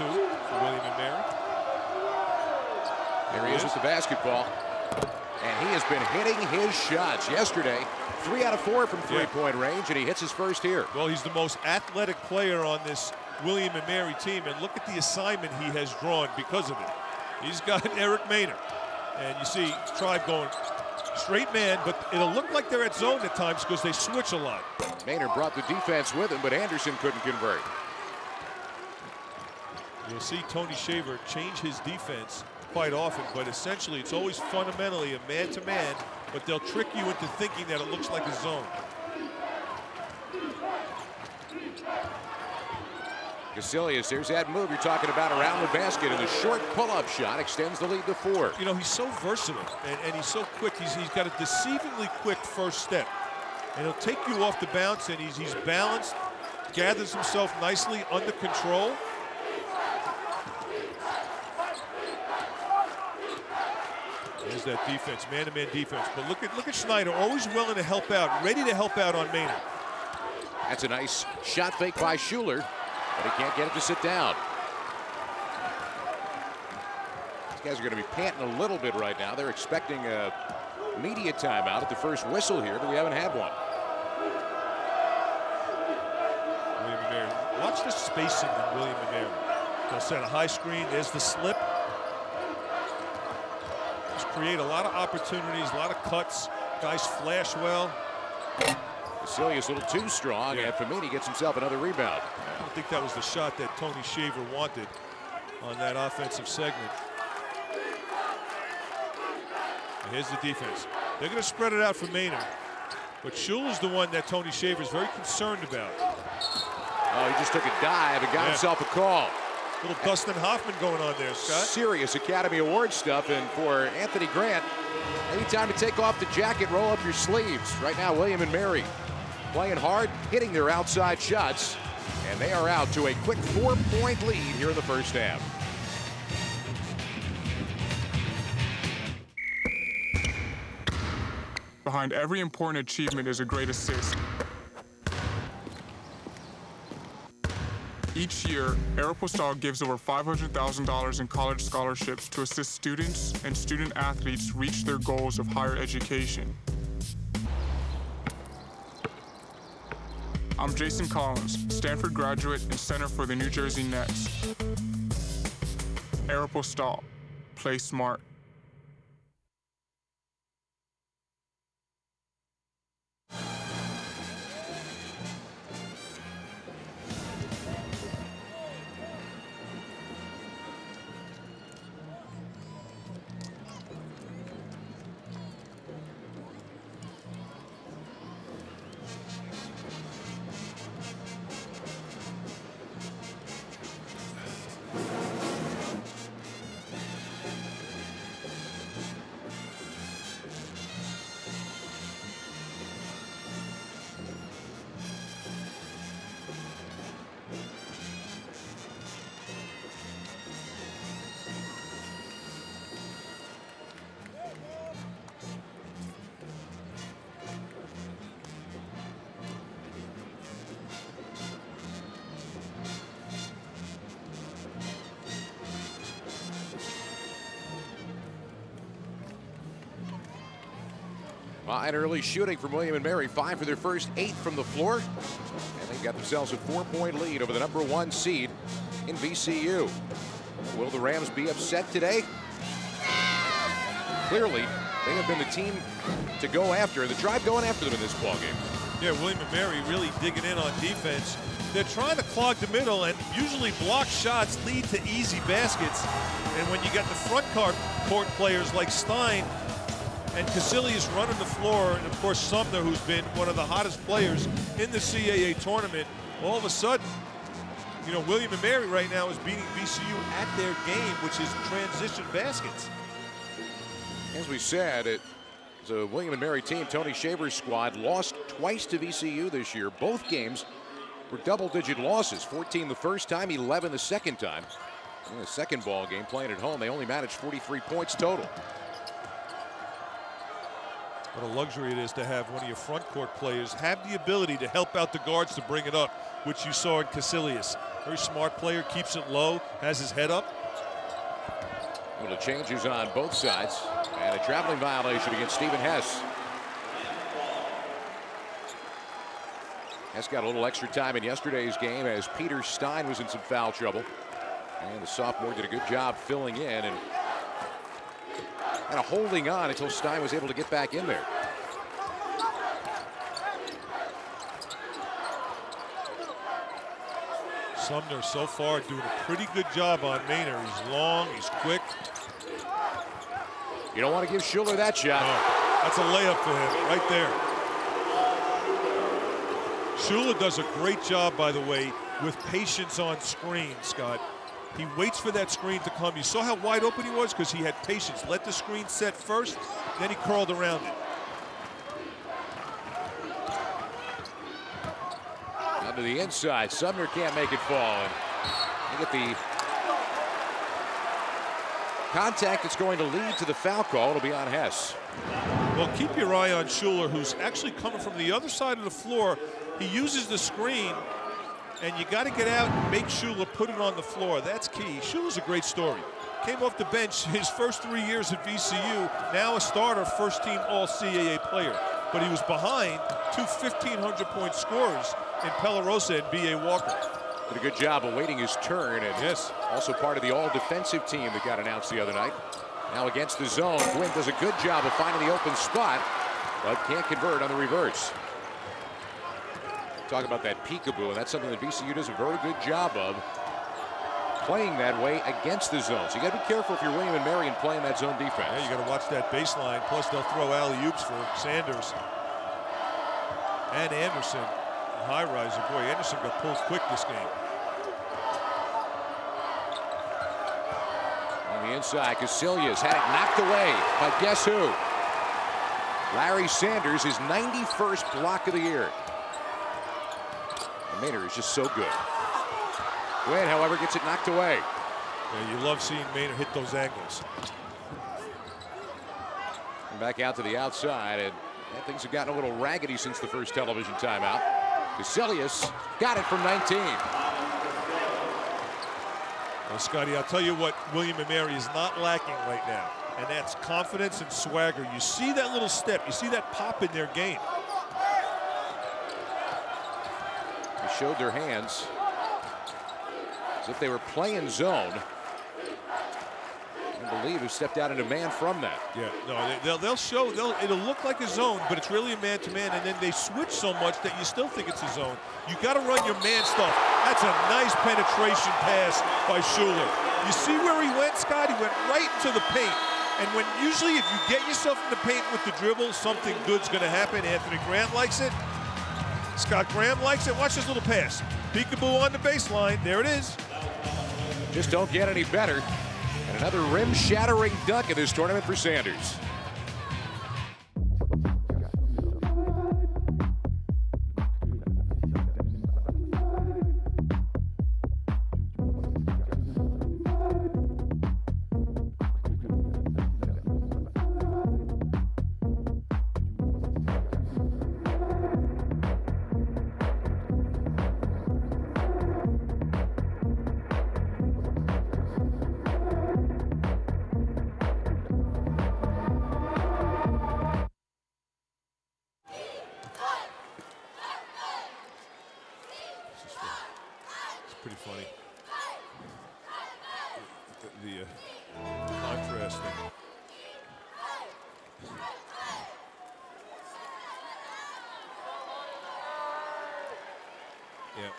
for William and Mary. There he is with the basketball. And he has been hitting his shots. Yesterday, 3 out of 4 from three-point range, and he hits his first here. Well, he's the most athletic player on this William and Mary team, and look at the assignment he has drawn because of it. He's got Eric Maynard, and you see Tribe going straight man, but it'll look like they're at zone at times because they switch a lot. Maynard brought the defense with him, but Anderson couldn't convert. You'll see Tony Shaver change his defense quite often, but essentially it's always fundamentally a man-to-man, but they'll trick you into thinking that it looks like a zone. Kisielius, there's that move you're talking about around the basket, and the short pull-up shot extends the lead to 4. You know, he's so versatile, and he's so quick. He's got a deceivingly quick first step, and he'll take you off the bounce, and he's balanced, gathers himself nicely under control. There's that defense, man-to-man defense. But look at Schneider, always willing to help out, ready to help out on Maynard. That's a nice shot fake by Schuler, but he can't get it to sit down. These guys are going to be panting a little bit right now. They're expecting a media timeout at the first whistle here, but we haven't had one. William and Mary. Watch the spacing in William and Mary. They'll set a high screen. There's the slip. Create a lot of opportunities, a lot of cuts. Guys flash well. Kisielius a little too strong, and Famini gets himself another rebound. I don't think that was the shot that Tony Shaver wanted on that offensive segment. And here's the defense. They're going to spread it out for Maynard, but Schuler's the one that Tony Shaver is very concerned about. Oh, he just took a dive and got himself a call. Little Dustin Hoffman going on there, Scott. Serious Academy Award stuff, and for Anthony Grant, maybe time to take off the jacket, roll up your sleeves. Right now, William and Mary playing hard, hitting their outside shots, and they are out to a quick 4-point lead here in the first half. Behind every important achievement is a great assist. Each year, Aeropostale gives over $500,000 in college scholarships to assist students and student athletes reach their goals of higher education. I'm Jason Collins, Stanford graduate and center for the New Jersey Nets. Aeropostale, play smart. Fine early shooting from William and Mary, 5 for their first 8 from the floor. And they've got themselves a 4-point lead over the #1 seed in VCU. Will the Rams be upset today? Clearly, they have been the team to go after, the Tribe going after them in this ballgame. Yeah, William and Mary really digging in on defense. They're trying to clog the middle, and usually block shots lead to easy baskets. And when you got the front court players like Stein and Kisielius running the floor, and of course Sumner, who's been one of the hottest players in the CAA tournament, all of a sudden, you know, William and Mary right now is beating VCU at their game, which is transition baskets. As we said, it's a William and Mary team. Tony Shaver's squad lost twice to VCU this year. Both games were double-digit losses. 14 the first time, 11 the second time. In the second ball game, playing at home, they only managed 43 points total. What a luxury it is to have one of your front court players have the ability to help out the guards to bring it up, which you saw in Kisielius. Very smart player, keeps it low, has his head up. Well, the changes on both sides, and a traveling violation against Stephen Hess. Hess got a little extra time in yesterday's game as Peter Stein was in some foul trouble. And the sophomore did a good job filling in and kind of holding on until Stein was able to get back in there. Sumner so far doing a pretty good job on Maynard. He's long, he's quick. You don't want to give Schuler that shot. No, that's a layup for him right there. Schuler does a great job, by the way, with patience on screen, Scott. He waits for that screen to come. You saw how wide open he was because he had patience. Let the screen set first, then he curled around it. Out to the inside. Sumner can't make it fall. And look at the contact that's going to lead to the foul call. It'll be on Hess. Well, keep your eye on Schuler, who's actually coming from the other side of the floor. He uses the screen, and you got to get out and make Schuler put it on the floor. That's key. Schuler's a great story. Came off the bench his first 3 years at VCU, now a starter, first-team All-CAA player. But he was behind two 1,500-point scorers in Pelarosa and B.A. Walker. Did a good job of waiting his turn, and yes, also part of the all-defensive team that got announced the other night. Now against the zone, Gwynn does a good job of finding the open spot, but can't convert on the reverse. Talk about that peekaboo, and that's something that VCU does a very good job of, playing that way against the zone. So you got to be careful if you're William and Mary and playing that zone defense. Yeah, you got to watch that baseline. Plus, they'll throw alley-oops for Sanders and Anderson. High riser. Boy, Anderson got pulled quick this game. On the inside, Kisielius had it knocked away by guess who? Larry Sanders, his 91st block of the year. And Maynard is just so good. Gwynn, however, gets it knocked away. Yeah, you love seeing Maynard hit those angles. And back out to the outside, and things have gotten a little raggedy since the first television timeout. Kisielius got it from 19. Well, Scotty, I'll tell you what William and Mary is not lacking right now, and that's confidence and swagger. You see that little step, you see that pop in their game. They showed their hands as if they were playing zone. I believe have stepped out into man from that. Yeah, no, they'll show, it'll look like a zone, but it's really a man-to-man, and then they switch so much that you still think it's a zone. You got to run your man stuff. That's a nice penetration pass by Schuler. You see where he went, Scott? He went right into the paint. And when usually if you get yourself in the paint with the dribble, something good's going to happen. Anthony Grant likes it. Scott Graham likes it. Watch this little pass. Peekaboo on the baseline. There it is. Just don't get any better. And another rim-shattering dunk in this tournament for Sanders. Pretty funny. The contrasting. Yeah.